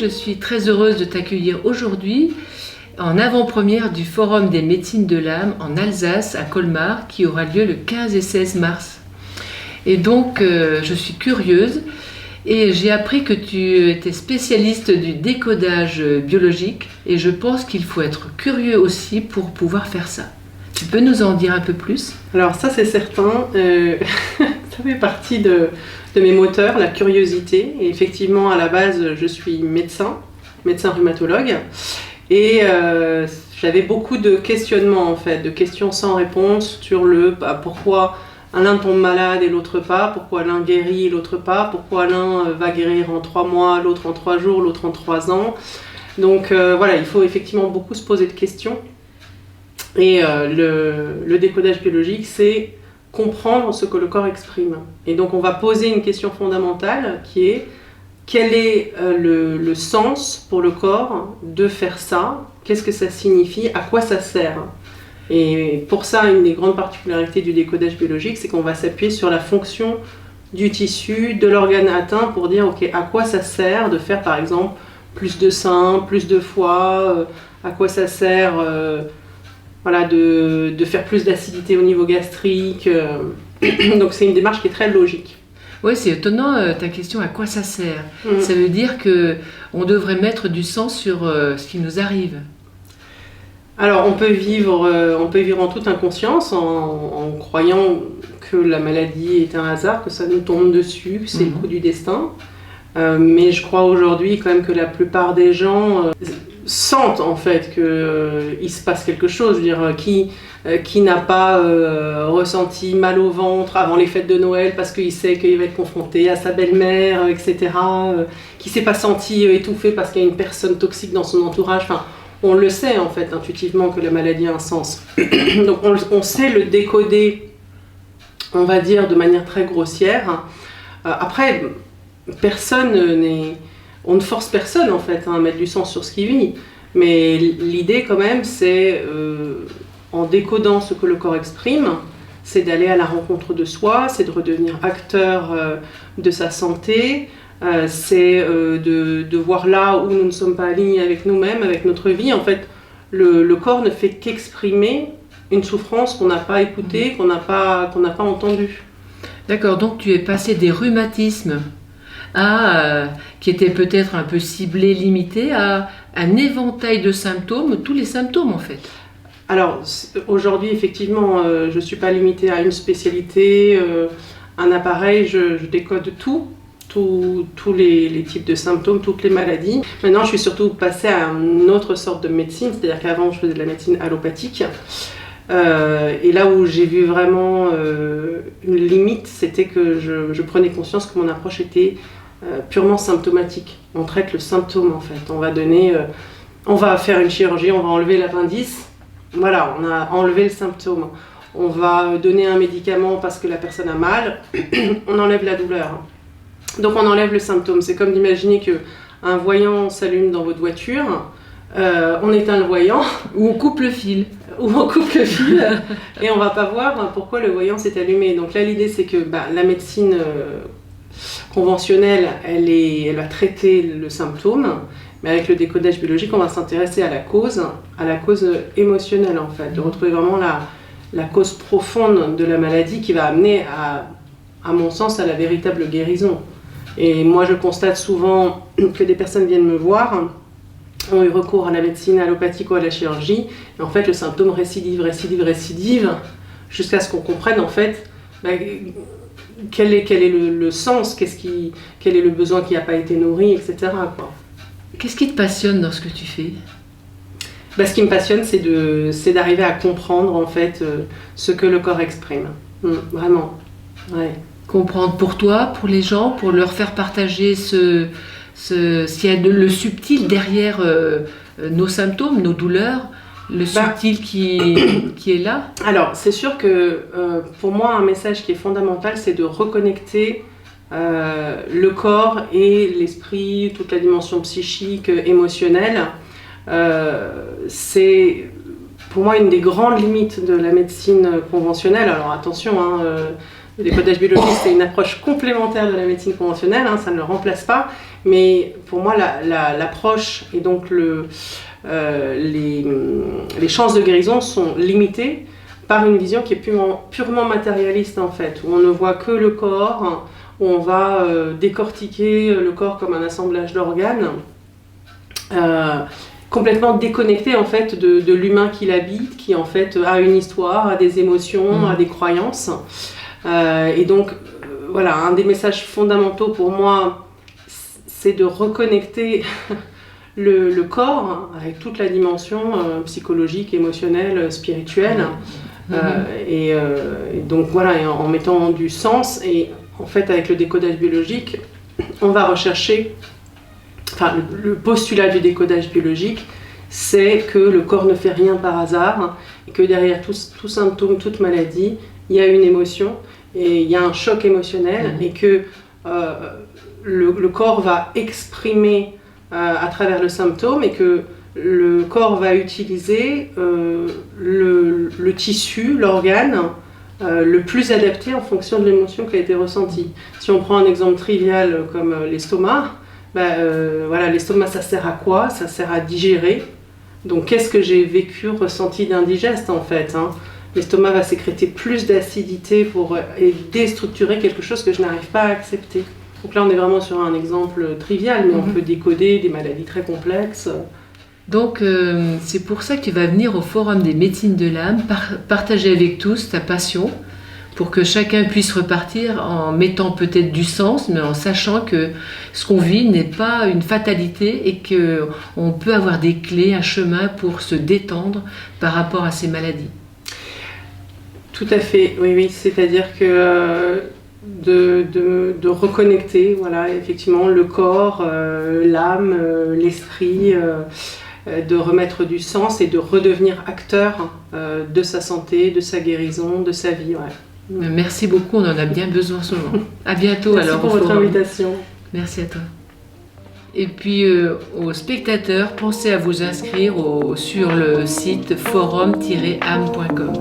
je suis très heureuse de t'accueillir aujourd'hui en avant-première du Forum des médecines de l'âme en Alsace, à Colmar, qui aura lieu le 15 et 16 mars. Et donc, je suis curieuse et j'ai appris que tu étais spécialiste du décodage biologique et je pense qu'il faut être curieux aussi pour pouvoir faire ça. Tu peux nous en dire un peu plus ? Alors ça c'est certain, ça fait partie de mes moteurs, la curiosité. Et effectivement à la base je suis médecin rhumatologue et j'avais beaucoup de questionnements en fait, de questions sans réponse sur pourquoi l'un tombe malade et l'autre pas, pourquoi l'un guérit et l'autre pas, pourquoi l'un va guérir en 3 mois, l'autre en 3 jours, l'autre en 3 ans. Donc voilà, il faut effectivement beaucoup se poser de questions. Et le décodage biologique, c'est comprendre ce que le corps exprime. Et donc on va poser une question fondamentale qui est quel est le sens pour le corps de faire ça ? Qu'est-ce que ça signifie ? À quoi ça sert ? Et pour ça, une des grandes particularités du décodage biologique, c'est qu'on va s'appuyer sur la fonction du tissu, de l'organe atteint pour dire ok, à quoi ça sert de faire par exemple plus de sein, plus de foie, à quoi ça sert de faire plus d'acidité au niveau gastrique. Donc c'est une démarche qui est très logique. Oui, c'est étonnant ta question, à quoi ça sert ? Ça veut dire qu'on devrait mettre du sens sur ce qui nous arrive. Alors on peut vivre en toute inconscience en croyant que la maladie est un hasard, que ça nous tombe dessus, que c'est le coup du destin. Mais je crois aujourd'hui quand même que la plupart des gens sentent en fait qu'il se passe quelque chose. Je veux dire, qui n'a pas ressenti mal au ventre avant les fêtes de Noël parce qu'il sait qu'il va être confronté à sa belle-mère, etc. Qui s'est pas senti étouffé parce qu'il y a une personne toxique dans son entourage. Enfin, on le sait en fait intuitivement que la maladie a un sens. Donc on sait le décoder, on va dire de manière très grossière. Après, on ne force personne en fait à mettre du sens sur ce qu'il vit. Mais l'idée quand même c'est, en décodant ce que le corps exprime, c'est d'aller à la rencontre de soi, c'est de redevenir acteur de sa santé, c'est de voir là où nous ne sommes pas alignés avec nous-mêmes, avec notre vie. En fait, le corps ne fait qu'exprimer une souffrance qu'on n'a pas écoutée, qu'on n'a pas entendue. D'accord, donc tu es passé des rhumatismes qui étaient peut-être un peu ciblés, limités, à un éventail de symptômes, tous les symptômes en fait. Alors aujourd'hui effectivement je ne suis pas limitée à une spécialité, un appareil, je décode tous les types de symptômes, toutes les maladies. Maintenant je suis surtout passée à une autre sorte de médecine, c'est-à-dire qu'avant je faisais de la médecine allopathique. Et là où j'ai vu vraiment une limite, c'était que je prenais conscience que mon approche était purement symptomatique. On traite le symptôme en fait. On va faire une chirurgie, on va enlever l'appendice. Voilà, on a enlevé le symptôme. On va donner un médicament parce que la personne a mal. On enlève la douleur. Donc on enlève le symptôme. C'est comme d'imaginer qu'un voyant s'allume dans votre voiture. On éteint le voyant. Ou on coupe le fil. Et on va pas voir pourquoi le voyant s'est allumé. Donc là l'idée c'est que la médecine conventionnelle elle va traiter le symptôme, mais avec le décodage biologique on va s'intéresser à la cause émotionnelle en fait, de retrouver vraiment la cause profonde de la maladie qui va amener à mon sens à la véritable guérison. Et moi je constate souvent que des personnes viennent me voir, ont eu recours à la médecine allopathique ou à la chirurgie, et en fait le symptôme récidive, jusqu'à ce qu'on comprenne en fait quel est le sens, quel est le besoin qui n'a pas été nourri, etc. quoi. Qu'est-ce qui te passionne dans ce que tu fais ? Ce qui me passionne, c'est d'arriver à comprendre en fait ce que le corps exprime. Vraiment. Ouais. Comprendre pour toi, pour les gens, pour leur faire partager s'il y a le subtil derrière nos symptômes, nos douleurs, le subtil qui est là. Alors, c'est sûr que pour moi, un message qui est fondamental, c'est de reconnecter le corps et l'esprit, toute la dimension psychique, émotionnelle. C'est pour moi une des grandes limites de la médecine conventionnelle. Alors attention, le décodage biologique c'est une approche complémentaire de la médecine conventionnelle, ça ne le remplace pas, Mais pour moi, l'approche et donc les chances de guérison sont limitées par une vision qui est purement matérialiste en fait, où on ne voit que le corps, où on va décortiquer le corps comme un assemblage d'organes, complètement déconnecté en fait de l'humain qui l'habite, qui en fait a une histoire, a des émotions, a des croyances. Et donc voilà, un des messages fondamentaux pour moi, c'est de reconnecter le corps avec toute la dimension psychologique, émotionnelle, spirituelle. Et donc voilà, et en mettant du sens, et en fait avec le décodage biologique, on va rechercher, enfin le postulat du décodage biologique, c'est que le corps ne fait rien par hasard, et que derrière tout symptôme, toute maladie, il y a une émotion, et il y a un choc émotionnel, et que le corps va exprimer à travers le symptôme, et que le corps va utiliser le tissu, l'organe, le plus adapté en fonction de l'émotion qui a été ressentie. Si on prend un exemple trivial comme l'estomac, voilà, l'estomac ça sert à quoi? Ça sert à digérer. Donc qu'est-ce que j'ai vécu, ressenti d'indigeste en fait, hein? L'estomac va sécréter plus d'acidité pour déstructurer quelque chose que je n'arrive pas à accepter. Donc là on est vraiment sur un exemple trivial, mais on peut décoder des maladies très complexes. Donc c'est pour ça que tu vas venir au Forum des médecines de l'âme, partager avec tous ta passion, pour que chacun puisse repartir en mettant peut-être du sens, mais en sachant que ce qu'on vit n'est pas une fatalité et qu'on peut avoir des clés, un chemin pour se détendre par rapport à ces maladies. Tout à fait, oui, c'est-à-dire que de reconnecter, voilà, effectivement, le corps, l'âme, l'esprit, de remettre du sens et de redevenir acteur de sa santé, de sa guérison, de sa vie. Ouais. Merci beaucoup, on en a bien besoin souvent. À bientôt. Merci alors. Merci pour votre invitation. Merci à toi. Et puis aux spectateurs, pensez à vous inscrire sur le site forum-âme.com.